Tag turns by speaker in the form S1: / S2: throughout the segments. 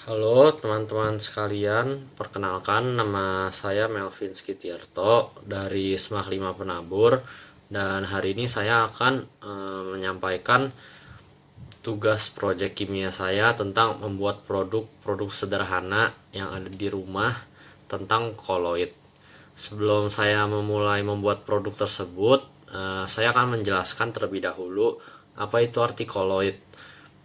S1: Halo teman-teman sekalian, perkenalkan nama saya Melvin Skitiarto dari Semak 5 Penabur, dan hari ini saya akan menyampaikan tugas proyek kimia saya tentang membuat produk sederhana yang ada di rumah tentang koloid. Sebelum saya memulai membuat produk tersebut, saya akan menjelaskan terlebih dahulu apa itu arti koloid.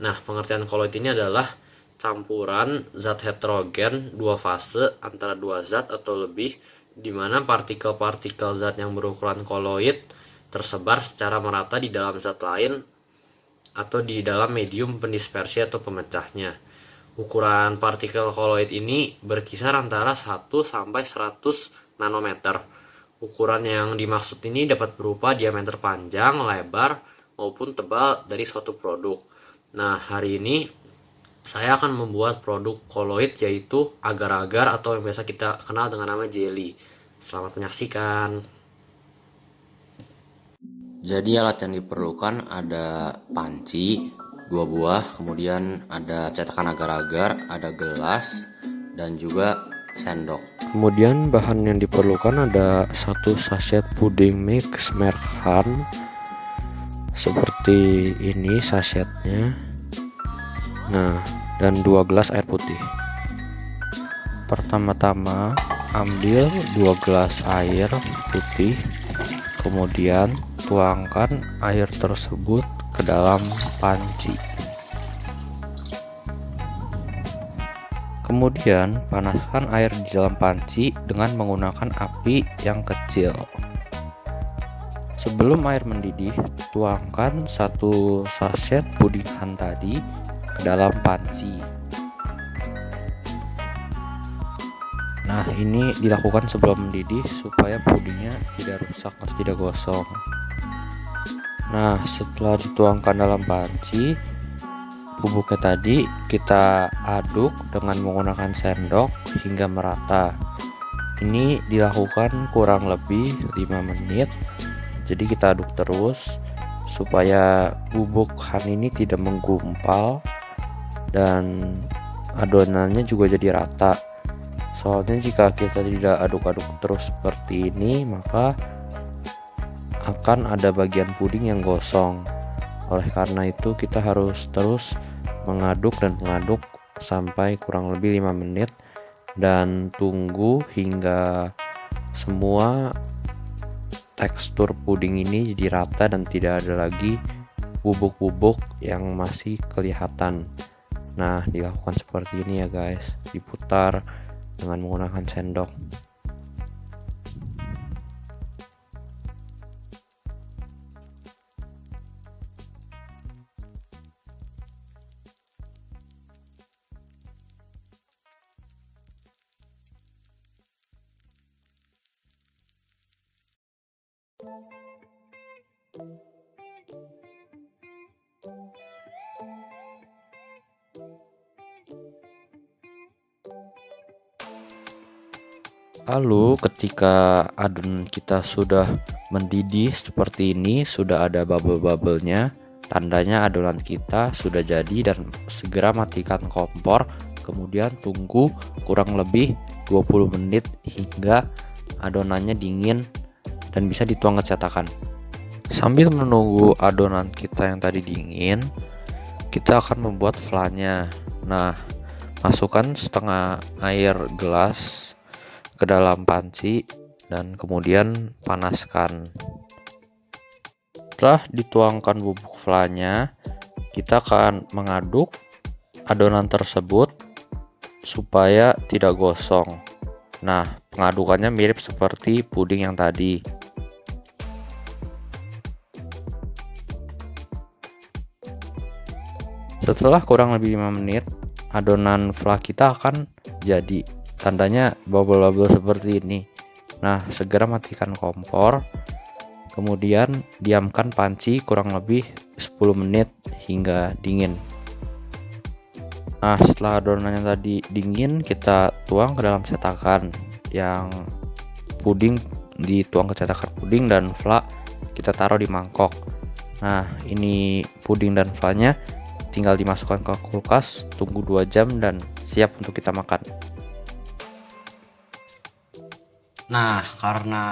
S1: Nah, pengertian koloid ini adalah campuran zat heterogen dua fase antara dua zat atau lebih, di mana partikel-partikel zat yang berukuran koloid tersebar secara merata di dalam zat lain atau di dalam medium pendispersi atau pemecahnya. Ukuran partikel koloid ini berkisar antara 1 sampai 100 nanometer. Ukuran yang dimaksud ini dapat berupa diameter panjang, lebar, maupun tebal dari suatu produk. Nah, hari ini saya akan membuat produk koloid, yaitu agar-agar atau yang biasa kita kenal dengan nama jelly. Selamat menyaksikan. Jadi alat yang diperlukan ada panci, dua buah, kemudian ada cetakan agar-agar, ada gelas, dan juga sendok. Kemudian bahan yang diperlukan ada satu sachet puding mix merk Han, seperti ini sachetnya. Nah, dan 2 gelas air putih. Pertama-tama ambil 2 gelas air putih, kemudian tuangkan air tersebut ke dalam panci. Kemudian panaskan air di dalam panci dengan menggunakan api yang kecil. Sebelum air mendidih, tuangkan satu sachet puding Han tadi ke dalam panci. Nah, ini dilakukan sebelum mendidih supaya pudingnya tidak rusak atau tidak gosong. Nah, setelah dituangkan dalam panci, bubuknya tadi kita aduk dengan menggunakan sendok hingga merata. Ini dilakukan kurang lebih 5 menit. Jadi kita aduk terus supaya bubuk Han ini tidak menggumpal dan adonannya juga jadi rata. Soalnya jika kita tidak aduk-aduk terus seperti ini, maka akan ada bagian puding yang gosong. Oleh karena itu kita harus terus mengaduk dan mengaduk sampai kurang lebih 5 menit dan tunggu hingga semua tekstur puding ini jadi rata dan tidak ada lagi bubuk-bubuk yang masih kelihatan. Nah, dilakukan seperti ini ya guys, diputar dengan menggunakan sendok. Lalu ketika adonan kita sudah mendidih seperti ini, sudah ada bubble-bubblenya, tandanya adonan kita sudah jadi, dan segera matikan kompor. Kemudian tunggu kurang lebih 20 menit hingga adonannya dingin dan bisa dituang ke cetakan. Sambil menunggu adonan kita yang tadi dingin, kita akan membuat flanya. Nah, masukkan setengah air gelas ke dalam panci dan kemudian panaskan. Setelah dituangkan bubuk flanya, kita akan mengaduk adonan tersebut supaya tidak gosong. Nah, pengadukannya mirip seperti puding yang tadi. Setelah kurang lebih 5 menit, adonan fla kita akan jadi. Tandanya bubble-bubble seperti ini. Nah, segera matikan kompor. Kemudian diamkan panci kurang lebih 10 menit hingga dingin. Nah, setelah adonannya tadi dingin, kita tuang ke dalam cetakan. Yang puding dituang ke cetakan puding dan fla kita taruh di mangkok. Nah, ini puding dan flanya
S2: tinggal dimasukkan ke kulkas, tunggu 2 jam dan siap untuk kita makan.
S1: Nah, karena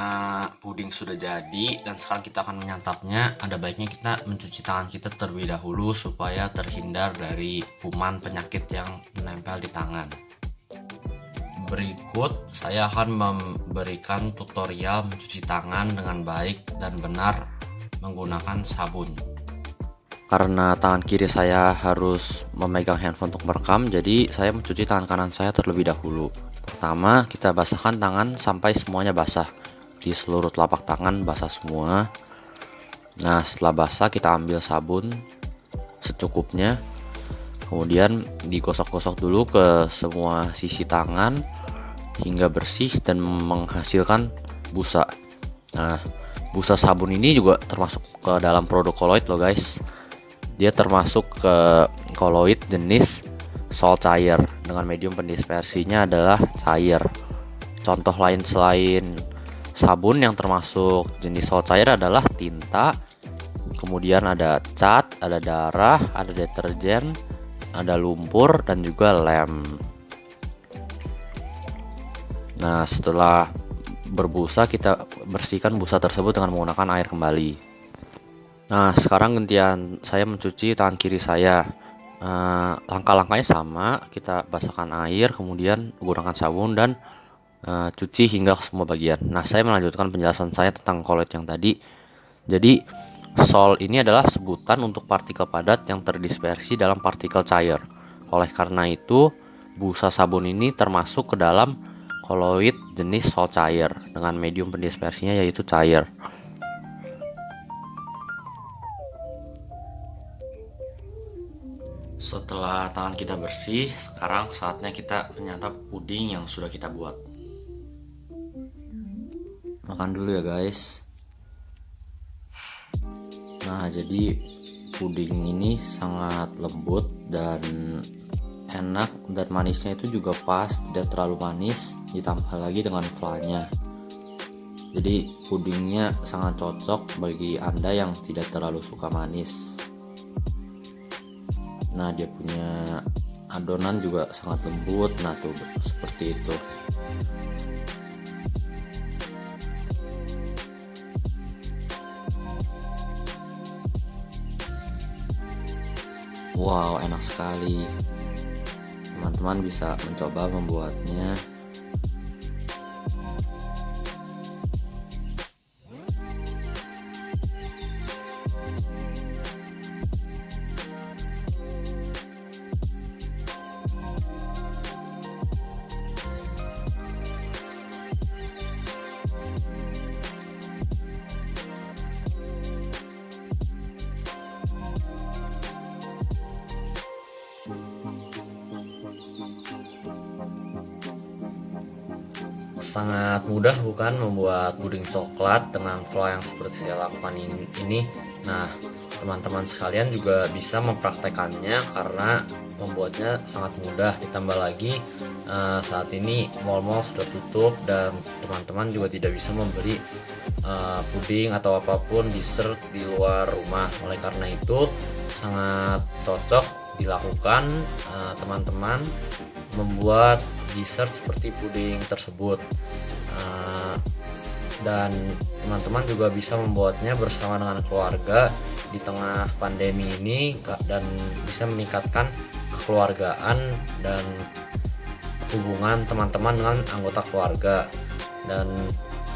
S1: puding sudah jadi dan sekarang kita akan menyantapnya, ada baiknya kita mencuci tangan kita terlebih dahulu supaya terhindar dari kuman penyakit yang menempel di tangan. Berikut saya akan memberikan tutorial mencuci tangan dengan baik dan benar menggunakan sabun. Karena tangan kiri saya harus memegang handphone untuk merekam, jadi saya mencuci tangan kanan saya terlebih dahulu. Pertama, kita basahkan tangan sampai semuanya basah. Di seluruh telapak tangan basah semua. Nah, setelah basah kita ambil sabun secukupnya. Kemudian digosok-gosok dulu ke semua sisi tangan hingga bersih dan menghasilkan busa. Nah, busa sabun ini juga termasuk ke dalam produk koloid loh guys. Dia termasuk ke koloid jenis salt cair dengan medium pendispersinya adalah cair. Contoh lain selain sabun yang termasuk jenis salt cair adalah tinta, kemudian ada cat, ada darah, ada deterjen, ada lumpur dan juga lem. Nah, setelah berbusa kita bersihkan busa tersebut dengan menggunakan air kembali. Nah, sekarang gantian saya mencuci tangan kiri saya. Langkah-langkahnya sama, kita basahkan air, kemudian gunakan sabun dan cuci hingga ke semua bagian. Nah, saya melanjutkan penjelasan saya tentang koloid yang tadi. Jadi, sol ini adalah sebutan untuk partikel padat yang terdispersi dalam partikel cair. Oleh karena itu, busa sabun ini termasuk ke dalam koloid jenis sol cair dengan medium pendispersinya yaitu cair. Setelah tangan kita bersih, sekarang saatnya kita menyantap puding yang sudah kita buat. Makan dulu ya guys. Nah, jadi puding ini sangat lembut dan enak, dan manisnya itu juga pas, tidak terlalu manis, ditambah lagi dengan flanya. Jadi pudingnya sangat cocok bagi Anda yang tidak terlalu suka manis. Nah, dia punya adonan juga sangat lembut. Nah, tuh seperti itu. Wow, enak sekali. Teman-teman bisa mencoba membuatnya. Sangat mudah bukan membuat puding coklat dengan flow yang seperti saya lakukan ini. Nah, teman-teman sekalian juga bisa mempraktekannya karena membuatnya sangat mudah. Ditambah lagi saat ini mall-mall sudah tutup dan teman-teman juga tidak bisa membeli puding atau apapun dessert di luar rumah. Oleh karena itu sangat cocok dilakukan teman-teman membuat dessert seperti puding tersebut. Dan teman-teman juga bisa membuatnya bersama dengan keluarga di tengah pandemi ini dan bisa meningkatkan kekeluargaan dan hubungan teman-teman dengan anggota keluarga. Dan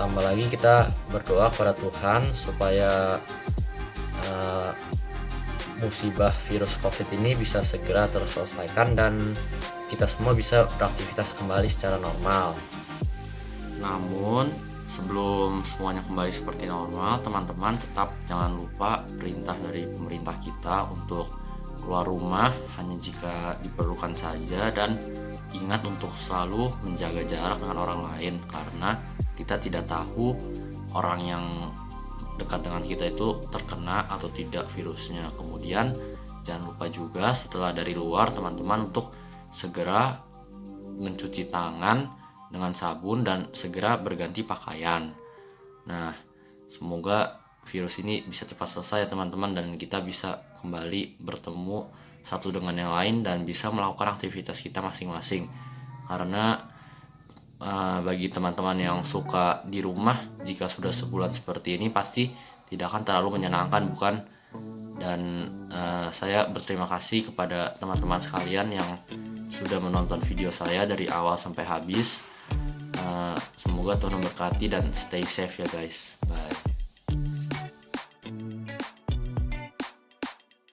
S1: tambah lagi kita berdoa kepada Tuhan supaya musibah virus COVID ini bisa segera terselesaikan dan kita semua bisa beraktivitas kembali secara normal. Namun sebelum semuanya kembali seperti normal, teman-teman tetap jangan lupa perintah dari pemerintah kita untuk keluar rumah hanya jika diperlukan saja, dan ingat untuk selalu menjaga jarak dengan orang lain karena kita tidak tahu orang yang dekat dengan kita itu terkena atau tidak virusnya. Kemudian jangan lupa juga setelah dari luar teman-teman untuk segera mencuci tangan dengan sabun dan segera berganti pakaian. Nah, semoga virus ini bisa cepat selesai ya teman-teman, dan kita bisa kembali bertemu satu dengan yang lain dan bisa melakukan aktivitas kita masing-masing. Karena bagi teman-teman yang suka di rumah, jika sudah sebulan seperti ini pasti tidak akan terlalu menyenangkan, bukan? Dan saya berterima kasih kepada teman-teman sekalian yang sudah menonton video saya dari awal sampai habis. Semoga Tuhan memberkati dan stay safe ya guys. Bye.